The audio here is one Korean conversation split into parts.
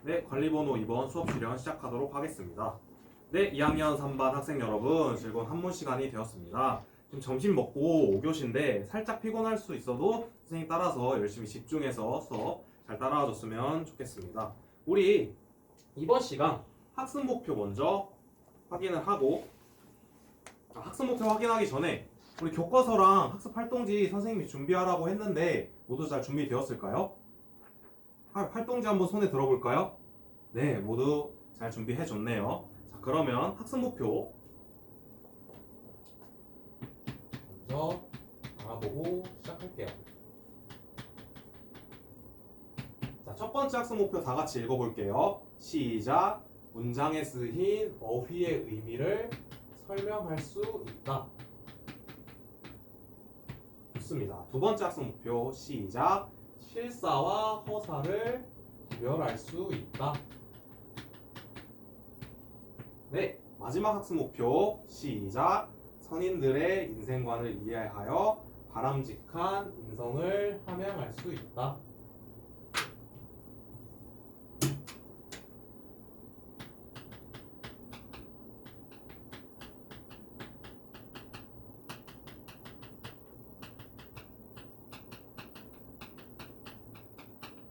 네, 관리번호 2번 수업 실현 시작하도록 하겠습니다. 네, 2학년 3반 학생 여러분, 즐거운 한문 시간이 되었습니다. 지금 점심 먹고 5교시인데 살짝 피곤할 수 있어도 선생님 따라서 열심히 집중해서 수업 잘 따라와 줬으면 좋겠습니다. 우리 이번 시간 학습 목표 먼저 확인을 하고, 학습 목표 확인하기 전에 우리 교과서랑 학습 활동지 선생님이 준비하라고 했는데 모두 잘 준비되었을까요? 활동지 한번 손에 들어볼까요? 네, 모두 잘 준비해 줬네요. 자, 그러면 학습 목표 먼저 알아보고 시작할게요. 자, 첫 번째 학습 목표 다 같이 읽어볼게요. 시작. 문장에 쓰인 어휘의 의미를 설명할 수 있다. 좋습니다. 두 번째 학습 목표 시작. 실사와 허사를 구별할 수 있다. 네, 마지막 학습 목표 시작. 선인들의 인생관을 이해하여 바람직한 인성을 함양할 수 있다.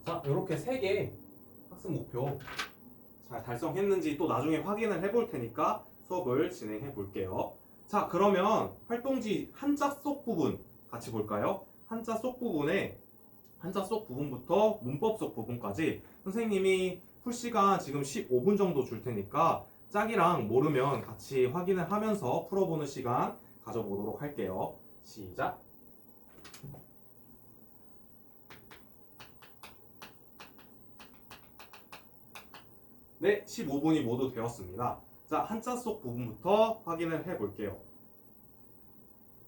자, 이렇게 3개 학습 목표 잘 달성했는지 또 나중에 확인을 해볼 테니까 수업을 진행해 볼게요. 자, 그러면 활동지 한자 속 부분 같이 볼까요? 한자 속 부분부터 문법 속 부분까지 선생님이 풀 시간 지금 15분 정도 줄 테니까 짝이랑 모르면 같이 확인을 하면서 풀어보는 시간 가져보도록 할게요. 시작! 네, 15분이 모두 되었습니다. 자, 한자 속 부분부터 확인을 해 볼게요.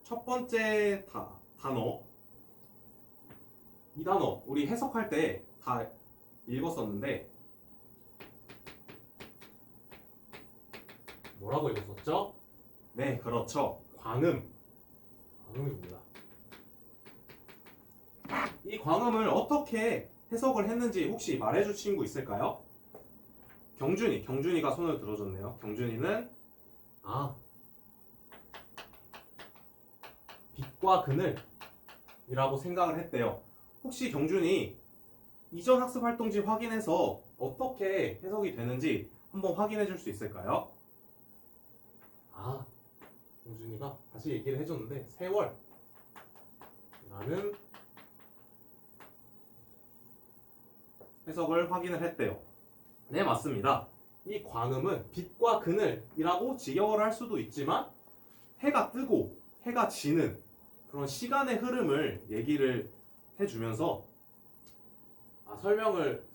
첫 번째 단어. 이 단어 우리 해석할 때 다 읽었었는데 뭐라고 읽었었죠? 네, 그렇죠. 광음입니다. 이 광음을 어떻게 해석을 했는지 혹시 말해줄 친구 있을까요? 경준이가 손을 들어줬네요. 경준이는 빛과 그늘이라고 생각을 했대요. 혹시 경준이 이전 학습 활동지 확인해서 어떻게 해석이 되는지 한번 확인해 줄 수 있을까요? 경준이가 다시 얘기를 해줬는데 세월이라는 해석을 확인을 했대요. 네, 맞습니다. 이 광음은 빛과 그늘이라고 직역을 할 수도 있지만 해가 뜨고 해가 지는 그런 시간의 흐름을 얘기를 해주면서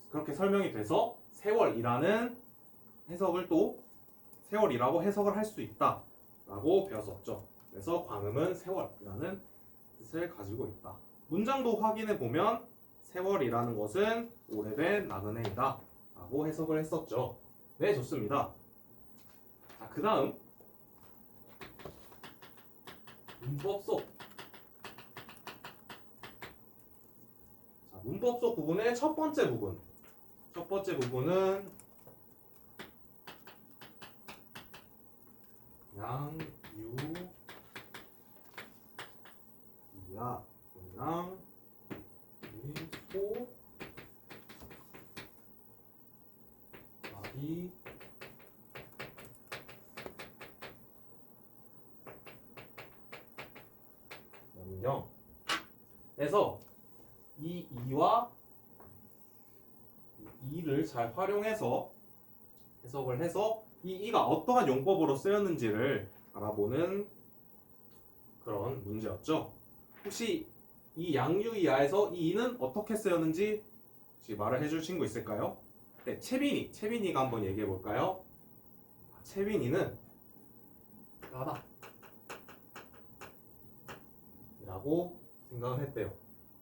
그렇게 설명이 돼서 세월이라는 해석을 또 세월이라고 해석을 할 수 있다라고 배웠었죠. 그래서 광음은 세월이라는 뜻을 가지고 있다. 문장도 확인해 보면 세월이라는 것은 오래된 나그네이다 라고 해석을 했었죠. 네, 좋습니다. 자, 그 다음 문법 속. 자, 문법 속 부분의 첫 번째 부분은 양, 유, 이야, 양, 이, 소, 이, 연경에서 이 이와 이를 잘 활용해서 해석을 해서 이 이가 어떠한 용법으로 쓰였는지를 알아보는 그런 문제였죠. 혹시 이 양유이하에서 이 이는 어떻게 쓰였는지 혹시 말을 해줄 친구 있을까요? 네, 채빈이가 한번 얘기해 볼까요? 채빈이는 까다 라고 생각을 했대요.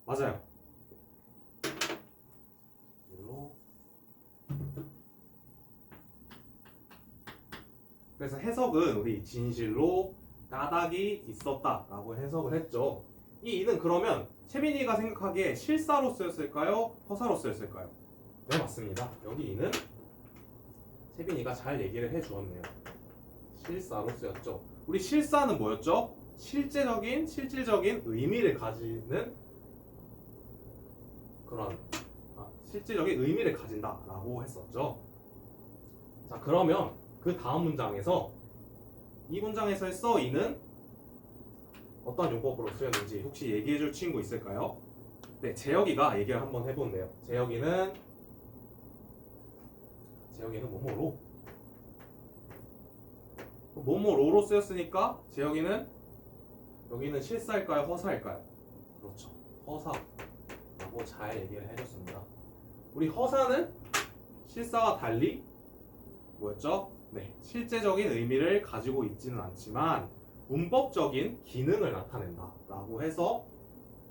맞아요. 그래서 해석은 우리 진실로 까닭이 있었다 라고 해석을 했죠. 이 이는 그러면 채빈이가 생각하기에 실사로 쓰였을까요? 허사로 쓰였을까요? 네, 맞습니다. 여기 이는 세빈이가 잘 얘기를 해주었네요. 실사로 쓰였죠. 우리 실사는 뭐였죠? 실질적인 의미를 가지는 그런 실질적인 의미를 가진다라고 했었죠. 자, 그러면 그 다음 문장에서 이 문장에서의 써이는 어떤 용법으로 쓰였는지 혹시 얘기해줄 친구 있을까요? 네, 재혁이가 얘기를 한번 해본대요. 재혁이는 뭐뭐로로 쓰였으니까 재혁이는 여기는 실사일까요? 허사일까요? 그렇죠. 허사라고 잘 얘기를 해줬습니다. 우리 허사는 실사와 달리 뭐였죠? 네, 실제적인 의미를 가지고 있지는 않지만 문법적인 기능을 나타낸다 라고 해서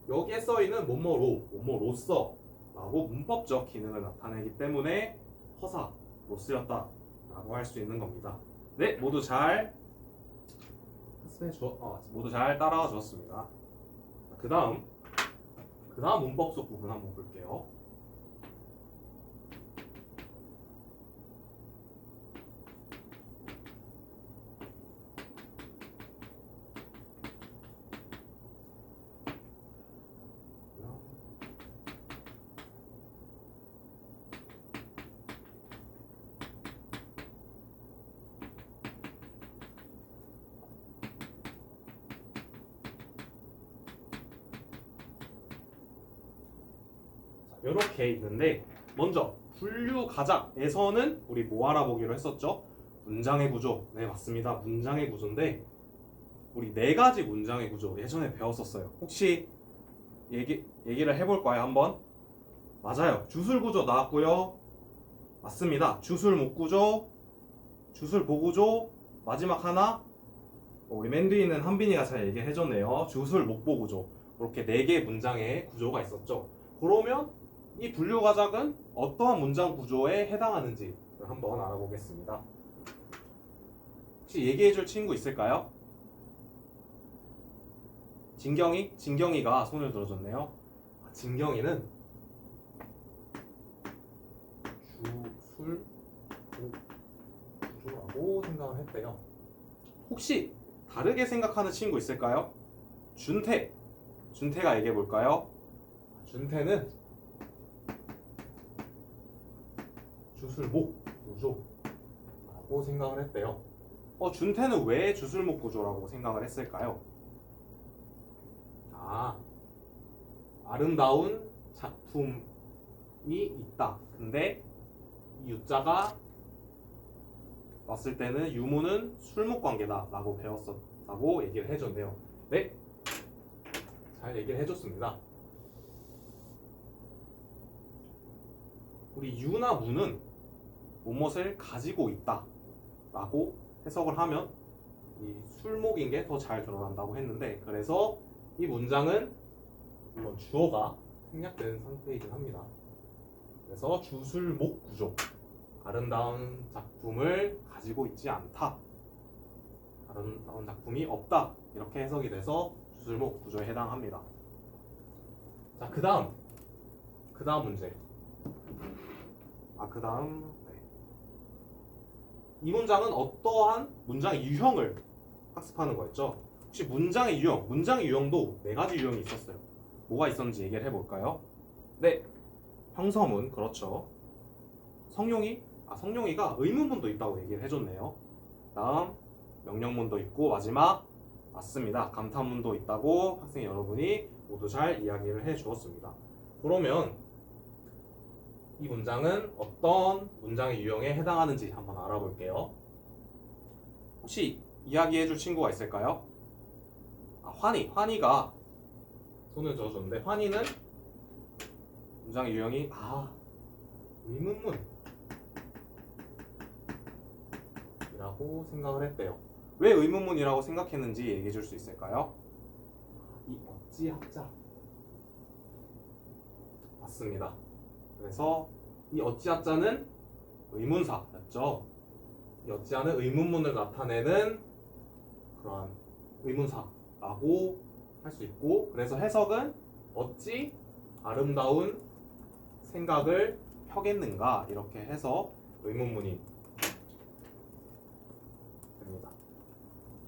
여기에 써있는 뭐뭐로서 라고 문법적 기능을 나타내기 때문에 허사로 쓰였다 라고 할 수 있는 겁니다. 네, 모두 잘 따라와 주었습니다. 그 다음 문법 속 부분 한번 볼게요. 이렇게 있는데 먼저 분류 가작에서는 우리 뭐 알아보기로 했었죠? 문장의 구조. 네, 맞습니다. 문장의 구조인데 우리 네 가지 문장의 구조 예전에 배웠었어요. 혹시 얘기를 해볼까요? 한번? 맞아요. 주술 구조 나왔고요. 맞습니다. 주술 목 구조, 주술 보 구조, 마지막 하나 우리 맨 뒤에 있는 한빈이가 잘 얘기해줬네요. 주술 목보 구조. 이렇게 네 개의 문장의 구조가 있었죠. 그러면 이 분류 가작은 어떠한 문장 구조에 해당하는지 한번 알아보겠습니다. 혹시 얘기해줄 친구 있을까요? 진경이가 손을 들어줬네요. 진경이는 주술 구조라고 생각을 했대요. 혹시 다르게 생각하는 친구 있을까요? 준태가 얘기해 볼까요? 준태는 주술목 구조라고 생각을 했대요. 준태는 왜 주술목 구조라고 생각을 했을까요? 아름다운 작품이 있다. 근데 이 유자가 왔을 때는 유무는 술목 관계다라고 배웠었다고 얘기를 해줬네요. 네, 잘 얘기를 해줬습니다. 우리 유나 무는 무엇을 가지고 있다라고 해석을 하면 이 술목인 게 더 잘 드러난다고 했는데 그래서 이 문장은 물론 주어가 생략된 상태이긴 합니다. 그래서 주술목 구조, 아름다운 작품을 가지고 있지 않다, 아름다운 작품이 없다 이렇게 해석이 돼서 주술목 구조에 해당합니다. 자, 그 다음 문제. 이 문장은 어떠한 문장의 유형을 학습하는 거였죠? 혹시 문장의 유형도 네 가지 유형이 있었어요. 뭐가 있었는지 얘기를 해볼까요? 네, 형서문, 그렇죠. 성룡이가 의문문도 있다고 얘기를 해줬네요. 다음 명령문도 있고 마지막 맞습니다. 감탄문도 있다고 학생 여러분이 모두 잘 이야기를 해주었습니다. 그러면 이 문장은 어떤 문장의 유형에 해당하는지 한번 알아볼게요. 혹시 이야기해줄 친구가 있을까요? 환희가 손을 저어줬는데 환희는 문장의 유형이 의문문이라고 생각을 했대요. 왜 의문문이라고 생각했는지 얘기해줄 수 있을까요? 이 어찌합자 맞습니다. 그래서 이 어찌합자는 의문사였죠. 이 어찌하는 의문문을 나타내는 그러한 의문사라고 할 수 있고 그래서 해석은 어찌 아름다운 생각을 펴겠는가 이렇게 해서 의문문이 됩니다.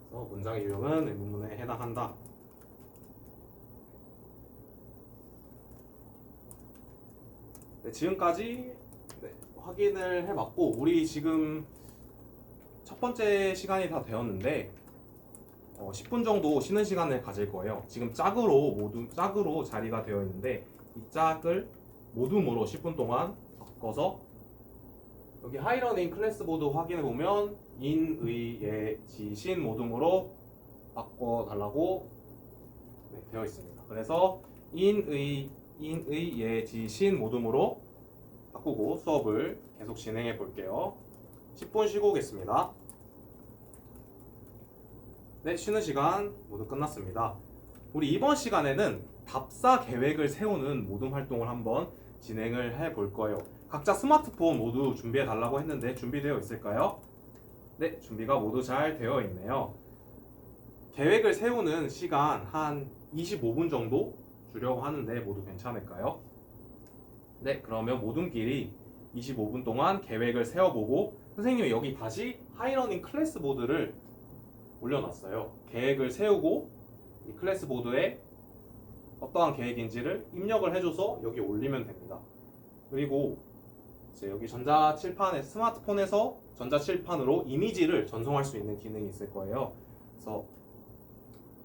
그래서 문장의 유형은 의문문에 해당한다. 네, 지금까지 확인을 해봤고 우리 지금 첫 번째 시간이 다 되었는데 10분 정도 쉬는 시간을 가질 거예요. 지금 짝으로 자리가 되어 있는데 이 짝을 모둠으로 10분 동안 바꿔서 여기 하이러닝 클래스보드 확인해 보면 인, 의, 예, 지, 신 모둠으로 바꿔달라고 되어 있습니다. 그래서 인, 의, 예, 지, 신 모둠으로 바꾸고 수업을 계속 진행해 볼게요. 10분 쉬고 오겠습니다. 네, 쉬는 시간 모두 끝났습니다. 우리 이번 시간에는 답사 계획을 세우는 모둠 활동을 한번 진행을 해 볼 거예요. 각자 스마트폰 모두 준비해 달라고 했는데 준비되어 있을까요? 네, 준비가 모두 잘 되어 있네요. 계획을 세우는 시간 한 25분 정도 주려고 하는데 모두 괜찮을까요? 네, 그러면 모둠끼리 25분 동안 계획을 세워보고 선생님이 여기 다시 하이러닝 클래스 보드를 올려놨어요. 계획을 세우고 이 클래스 보드에 어떠한 계획인지를 입력을 해줘서 여기 올리면 됩니다. 그리고 이제 여기 전자칠판에 스마트폰에서 전자칠판으로 이미지를 전송할 수 있는 기능이 있을 거예요. 그래서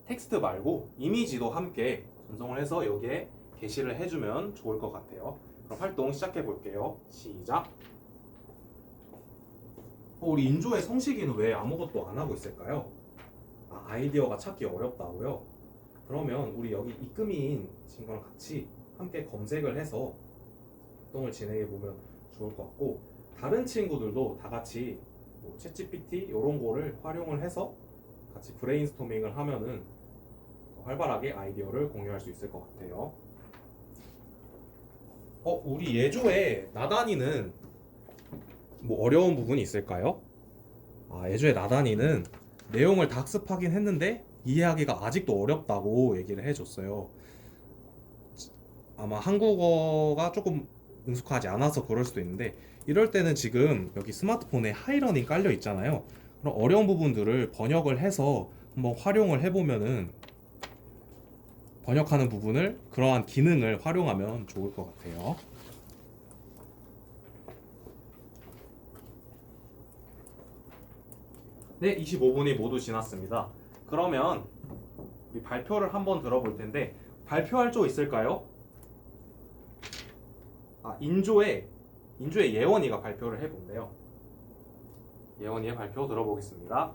텍스트 말고 이미지도 함께 전송을 해서 여기에 게시를 해주면 좋을 것 같아요. 그럼 활동 시작해 볼게요. 시작. 우리 인조의 성식이는 왜 아무것도 안 하고 있을까요? 아이디어가 찾기 어렵다고요? 그러면 우리 여기 입금인 친구랑 같이 함께 검색을 해서 활동을 진행해 보면 좋을 것 같고 다른 친구들도 다 같이 챗GPT 이런 거를 활용을 해서 같이 브레인스토밍을 하면은 활발하게 아이디어를 공유할 수 있을 것 같아요. 우리 예조의 나단이는 뭐 어려운 부분이 있을까요? 예조의 나단이는 내용을 다 학습하긴 했는데 이해하기가 아직도 어렵다고 얘기를 해줬어요. 아마 한국어가 조금 능숙하지 않아서 그럴 수도 있는데 이럴 때는 지금 여기 스마트폰에 하이러닝 깔려 있잖아요. 그럼 어려운 부분들을 번역을 해서 한번 활용을 해보면은 번역하는 부분을 그러한 기능을 활용하면 좋을 것 같아요. 네, 25분이 모두 지났습니다. 그러면 우리 발표를 한번 들어볼 텐데 발표할 조 있을까요? 인조의 예원이가 발표를 해본대요. 예원이의 발표 들어보겠습니다.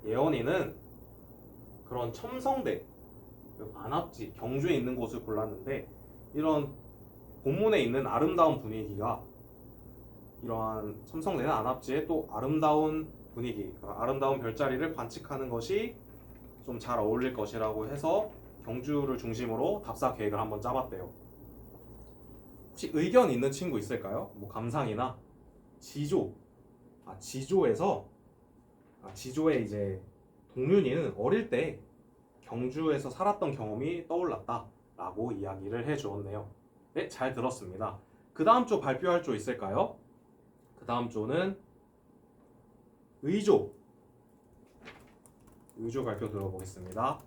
예원이는 그런 첨성대, 안압지, 경주에 있는 곳을 골랐는데 이런 본문에 있는 아름다운 분위기가 이러한 첨성대나 안압지의 또 아름다운 분위기, 아름다운 별자리를 관측하는 것이 좀 잘 어울릴 것이라고 해서 경주를 중심으로 답사 계획을 한번 짜봤대요. 혹시 의견 있는 친구 있을까요? 뭐 감상이나 지조, 지조의 이제 동윤이는 어릴 때 경주에서 살았던 경험이 떠올랐다라고 이야기를 해주었네요. 네, 잘 들었습니다. 그 다음 조 발표할 조 있을까요? 그 다음 조는 의조 발표 들어보겠습니다.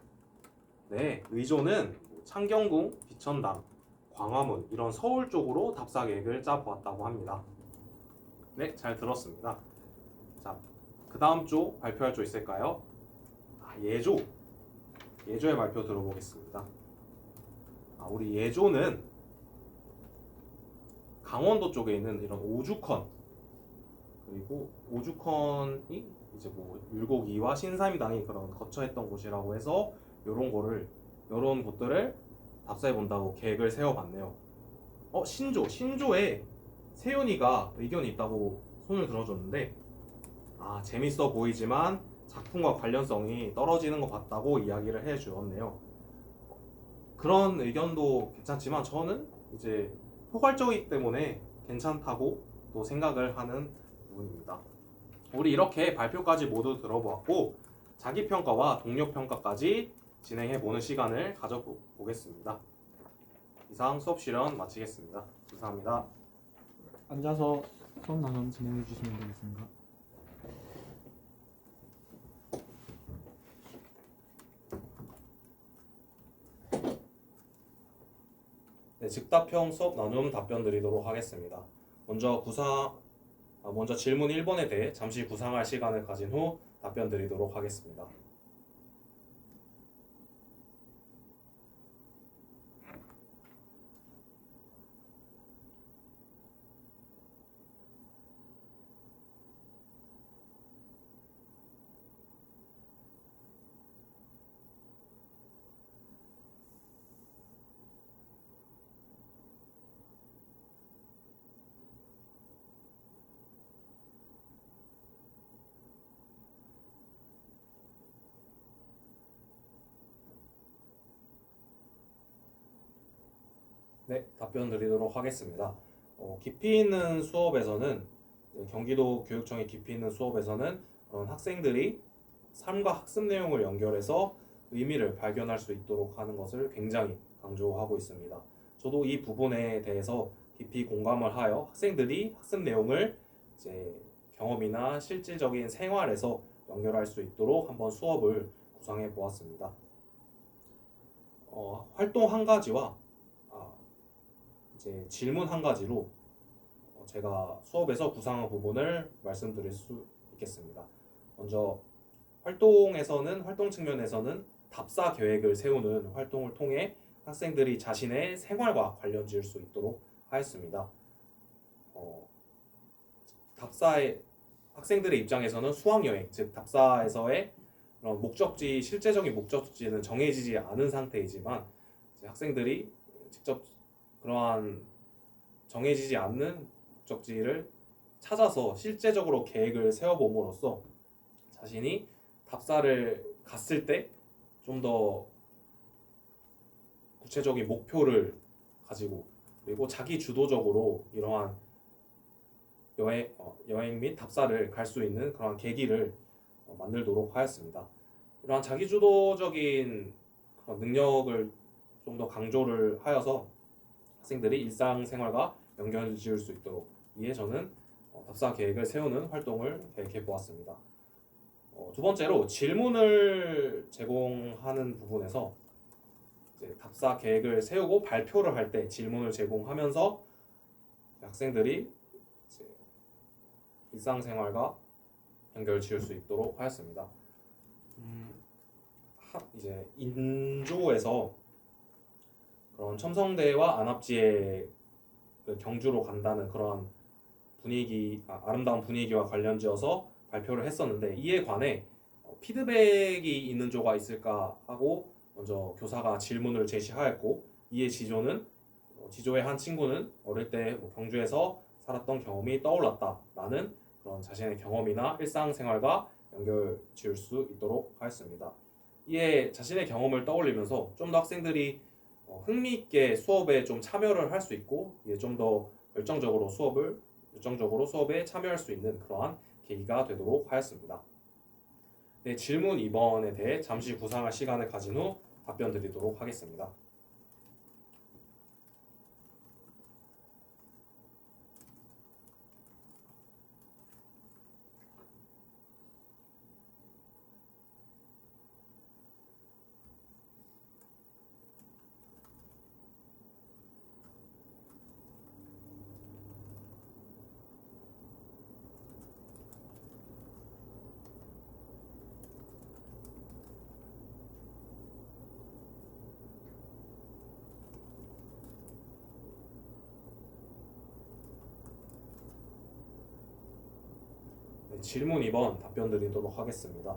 네, 의조는 창경궁, 비천당, 광화문 이런 서울 쪽으로 답사 계획을 짜보았다고 합니다. 네, 잘 들었습니다. 자, 그 다음 조 발표할 조 있을까요? 예조의 발표 들어보겠습니다. 우리 예조는 강원도 쪽에 있는 이런 오죽헌, 그리고 오죽헌이 이제 뭐 율곡이와 신사임당이 그런 거처했던 곳이라고 해서 요런 곳들을 답사해 본다고 계획을 세워봤네요. 신조에 세윤이가 의견이 있다고 손을 들어줬는데 재밌어 보이지만 작품과 관련성이 떨어지는 것 같다고 이야기를 해주었네요. 그런 의견도 괜찮지만 저는 이제 포괄적이기 때문에 괜찮다고 또 생각을 하는 부분입니다. 우리 이렇게 발표까지 모두 들어보았고 자기평가와 동료평가까지 진행해보는 시간을 가져보겠습니다. 이상 수업 실현 마치겠습니다. 감사합니다. 앉아서 수업 나눔 진행해 주시면 되겠습니다. 네, 즉답형 수업 나눔 답변 드리도록 하겠습니다. 먼저 질문 1번에 대해 잠시 구상할 시간을 가진 후 답변 드리도록 하겠습니다. 네, 답변 드리도록 하겠습니다. 깊이 있는 수업에서는 경기도 교육청의 깊이 있는 수업에서는 그런 학생들이 삶과 학습 내용을 연결해서 의미를 발견할 수 있도록 하는 것을 굉장히 강조하고 있습니다. 저도 이 부분에 대해서 깊이 공감을 하여 학생들이 학습 내용을 이제 경험이나 실질적인 생활에서 연결할 수 있도록 한번 수업을 구상해 보았습니다. 활동 한 가지와 이제 질문 한 가지로 제가 수업에서 구상한 부분을 말씀드릴 수 있겠습니다. 먼저 활동 측면에서는 답사 계획을 세우는 활동을 통해 학생들이 자신의 생활과 관련 지을 수 있도록 하였습니다. 학생들의 입장에서는 수학여행, 즉 답사에서의 그런 실제적인 목적지는 정해지지 않은 상태이지만 학생들이 직접 그러한 정해지지 않는 목적지를 찾아서 실제적으로 계획을 세워봄으로써 자신이 답사를 갔을 때 좀 더 구체적인 목표를 가지고 그리고 자기 주도적으로 이러한 여행 및 답사를 갈 수 있는 그런 계기를 만들도록 하였습니다. 이러한 자기 주도적인 그런 능력을 좀 더 강조를 하여서 학생들이 일상생활과 연결을 지을 수 있도록 이에 저는 답사 계획을 세우는 활동을 계획해 보았습니다. 두 번째로 질문을 제공하는 부분에서 이제 답사 계획을 세우고 발표를 할 때 질문을 제공하면서 학생들이 이제 일상생활과 연결을 지을 수 있도록 하였습니다. 이제 인조에서 그런 첨성대와 안압지의 경주로 간다는 그런 아름다운 분위기와 관련지어서 발표를 했었는데 이에 관해 피드백이 있는 조가 있을까 하고 먼저 교사가 질문을 제시하였고 이에 지조의 한 친구는 어릴 때 경주에서 살았던 경험이 떠올랐다라는 그런 자신의 경험이나 일상생활과 연결 지을 수 있도록 하였습니다. 이에 자신의 경험을 떠올리면서 좀 더 학생들이 흥미있게 수업에 좀 참여를 할 수 있고 좀 더 열정적으로 수업에 참여할 수 있는 그러한 계기가 되도록 하였습니다. 네, 질문 2번에 대해 잠시 구상할 시간을 가진 후 답변 드리도록 하겠습니다. 네, 질문 2번 답변 드리도록 하겠습니다.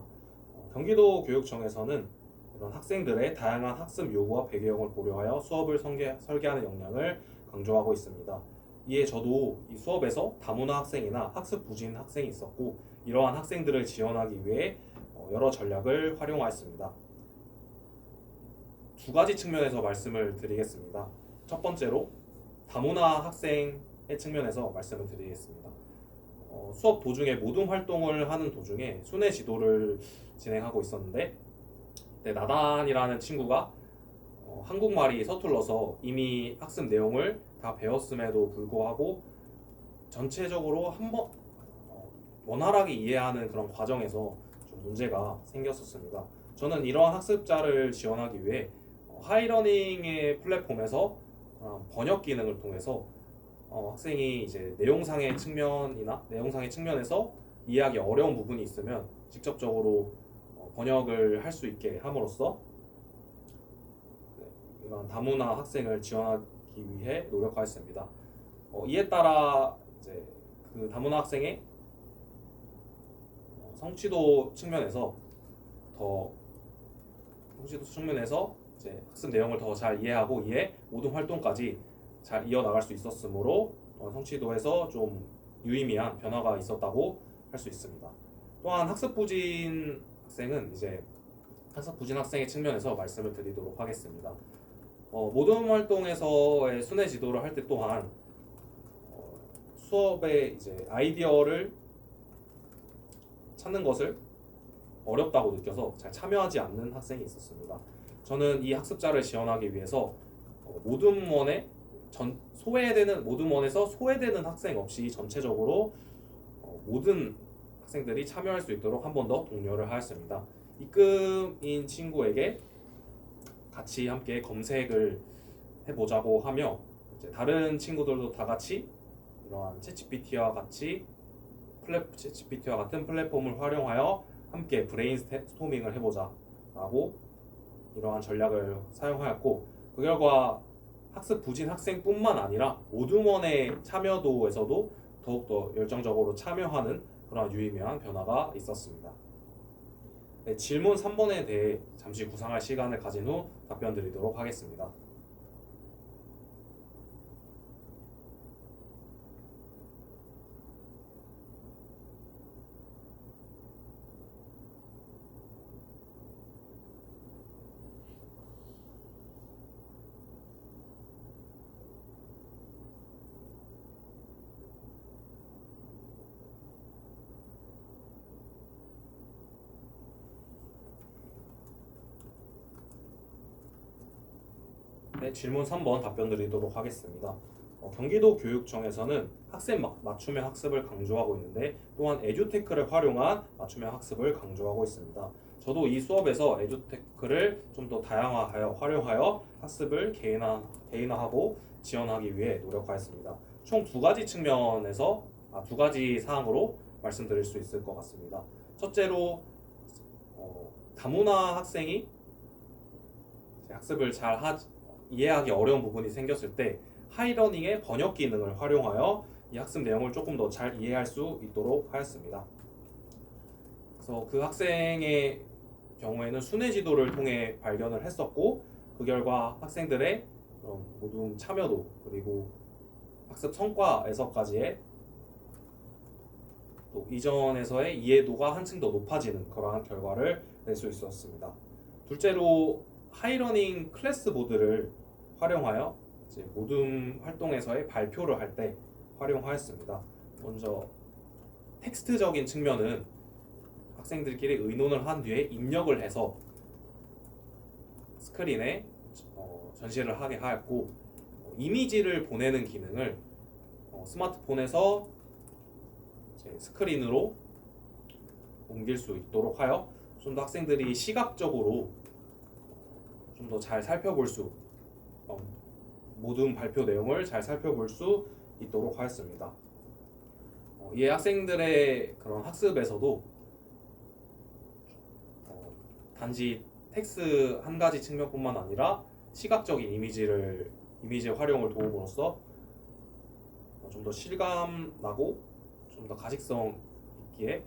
경기도 교육청에서는 이런 학생들의 다양한 학습 요구와 배경을 고려하여 수업을 설계하는 역량을 강조하고 있습니다. 이에 저도 이 수업에서 다문화 학생이나 학습 부진 학생이 있었고 이러한 학생들을 지원하기 위해 여러 전략을 활용하였습니다. 두 가지 측면에서 말씀을 드리겠습니다. 첫 번째로 다문화 학생의 측면에서 말씀을 드리겠습니다. 수업 도중에 모둠 활동을 하는 도중에 순회 지도를 진행하고 있었는데 나단이라는 친구가 한국말이 서툴러서 이미 학습 내용을 다 배웠음에도 불구하고 전체적으로 한번 원활하게 이해하는 그런 과정에서 좀 문제가 생겼었습니다. 저는 이러한 학습자를 지원하기 위해 하이러닝의 플랫폼에서 번역 기능을 통해서 학생이 이제 내용상의 측면에서 이해하기 어려운 부분이 있으면 직접적으로 번역을 할 수 있게 함으로써 이런 다문화 학생을 지원하기 위해 노력하였습니다. 이에 따라 이제 그 다문화 학생의 성취도 측면에서 이제 학습 내용을 더 잘 이해하고 이에 모든 활동까지 잘 이어나갈 수 있었으므로 성취도에서 좀 유의미한 변화가 있었다고 할 수 있습니다. 또한 학습 부진 학생의 측면에서 말씀을 드리도록 하겠습니다. 모든 활동에서의 순회 지도를 할 때 또한 수업에 이제 아이디어를 찾는 것을 어렵다고 느껴서 잘 참여하지 않는 학생이 있었습니다. 저는 이 학습자를 지원하기 위해서 모둠원에서 소외되는 학생 없이 전체적으로 모든 학생들이 참여할 수 있도록 한 번 더 독려를 하였습니다. 입금인 친구에게 같이 함께 검색을 해보자고 하며 이제 다른 친구들도 다 같이 이러한 챗GPT와 같은 플랫폼을 활용하여 함께 브레인스토밍을 해보자 라고 이러한 전략을 사용하였고, 그 결과 학습 부진 학생뿐만 아니라 모둠원의 참여도에서도 더욱더 열정적으로 참여하는 그런 유의미한 변화가 있었습니다. 네, 질문 3번에 대해 잠시 구상할 시간을 가진 후 답변 드리도록 하겠습니다. 네, 질문 3번 답변 드리도록 하겠습니다. 경기도 교육청에서는 학생 맞춤형 학습을 강조하고 있는데 또한 에듀테크를 활용한 맞춤형 학습을 강조하고 있습니다. 저도 이 수업에서 에듀테크를 좀 더 활용하여 학습을 개인화하고 지원하기 위해 노력하였습니다. 총 두 가지 사항으로 말씀드릴 수 있을 것 같습니다. 첫째로 다문화 학생이 학습을 이해하기 어려운 부분이 생겼을 때 하이러닝의 번역 기능을 활용하여 이 학습 내용을 조금 더 잘 이해할 수 있도록 하였습니다. 그래서 그 학생의 경우에는 순회 지도를 통해 발견을 했었고, 그 결과 학생들의 모든 참여도 그리고 학습 성과에서까지의 또 이전에서의 이해도가 한층 더 높아지는 그러한 결과를 낼 수 있었습니다. 둘째로 하이러닝 클래스보드를 활용하여 이제 모둠 활동에서의 발표를 할 때 활용하였습니다. 먼저 텍스트적인 측면은 학생들끼리 의논을 한 뒤에 입력을 해서 스크린에 전시를 하게 하였고, 이미지를 보내는 기능을 스마트폰에서 이제 스크린으로 옮길 수 있도록 하여 좀 더 학생들이 시각적으로 좀 더 잘 살펴볼 수 모든 발표 내용을 잘 살펴볼 수 있도록 하였습니다. 이에 학생들의 그런 학습에서도 단지 텍스트 한 가지 측면뿐만 아니라 시각적인 이미지의 활용을 도움으로써 좀 더 실감나고 좀 더 가식성 있기에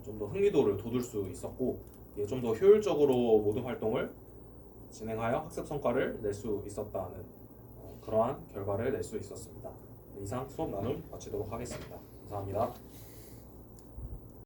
좀 더 흥미도를 돋울 수 있었고, 좀 더 효율적으로 모든 활동을 진행하여 학습 성과를 낼 수 있었다는 그러한 결과를 낼 수 있었습니다. 이상 수업 나눔 마치도록 하겠습니다. 감사합니다.